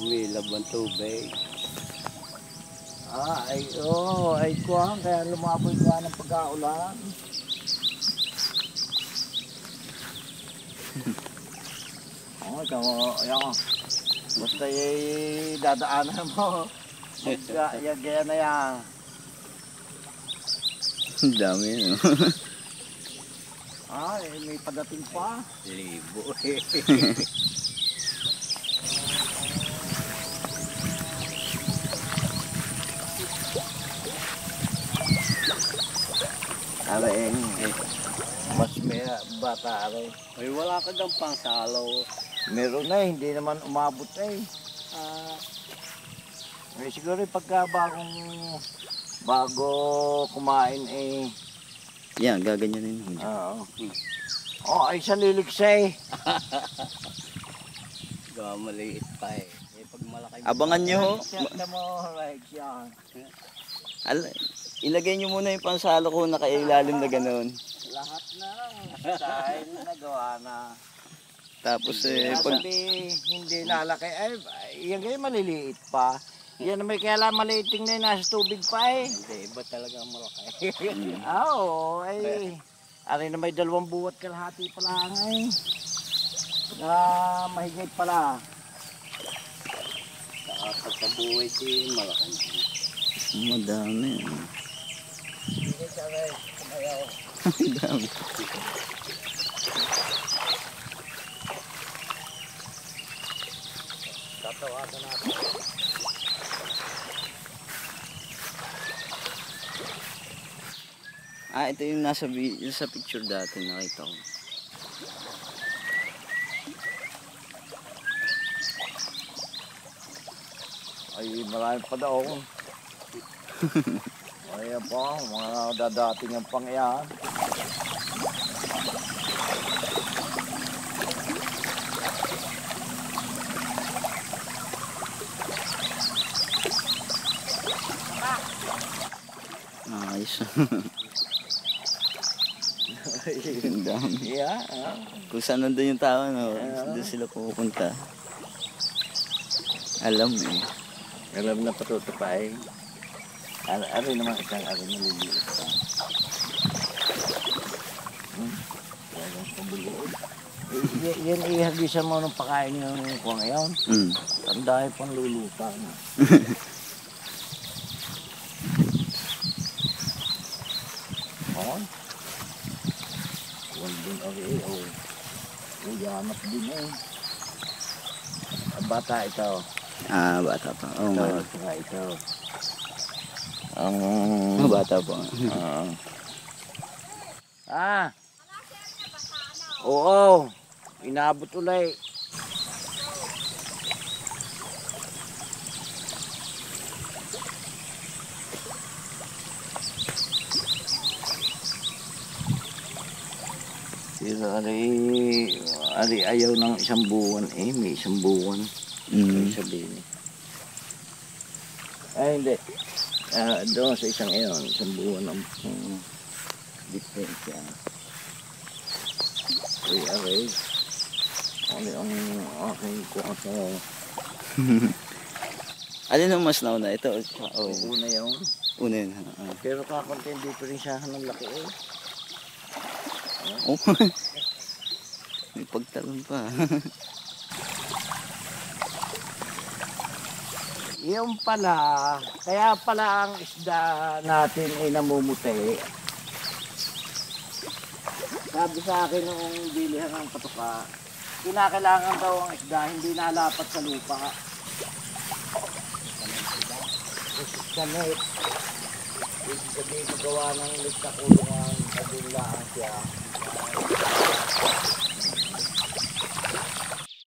Umilab ang tubig. Ay kuhan, kaya lumaboy kuhan ng pagkaulan. Ito, yan. Basta dadaanan mo. Yan na yan. Ang dami no? May padating pa. Libo Mas may bata aray. Ay, wala ka dang pangsalaw. Meron na, hindi naman umabot na siguro pagka bago kumain Yan, gaganyanin. Oo. Ay sa liliksay. Gawa maliit pa eh. Pag malaki. Abangan nyo ho. Ilagay nyo muna yung pansalo ko na kailalim na gano'n. Lahat na style na gawa na. Tapos hindi lalaki. Yan kayo maliliit pa. Yan may kaya lang maliiting na nasa tubig pa Hindi, iba talaga ang malaki. Oo, Ari na may 2 buwat kalahati pala na mahigit pala. Saka pagkabuhay malaki. Madami. Hindi sabi, kumayaw. Ang dami. Tatawagan natin. Ito yung nasa picture dati nakita ko. Marami pa daw. Ayan pa, mga dadating ang pangyan. Ayos. Ang dami. Kung saan nandun yung tao, doon sila pupunta. Alam Alam na patutupay. Ari naman isang maliliit pa. Talagang pabuluod. Yan ihagisan mo nung pakain yung kung ngayon. Ang dahil pang luluta na. Din uyanap din bata ito. Bata pa. Ito. Bata pa. Oo. Inabot ulit. Pero ari ayaw ng 1 buwan may 1 buwan. Sabihin hindi. Doon sa 1 buwan ang diferensya. Aray. Ano ang aking kuha sa... Alin ang mas nauna? Ito? Una yun. Una yun. Pero kakunti yung diferensyahan ng laki May pagtalon pa. Yung pala, kaya pala ang isda natin ay namumuti. Sabi sa akin noong bilihan ng patuka, kinakailangan daw ang isda hindi nalapat sa lupa. Kanit. Ibig sabihin magawa ng list na kulungan, kabilaan siya.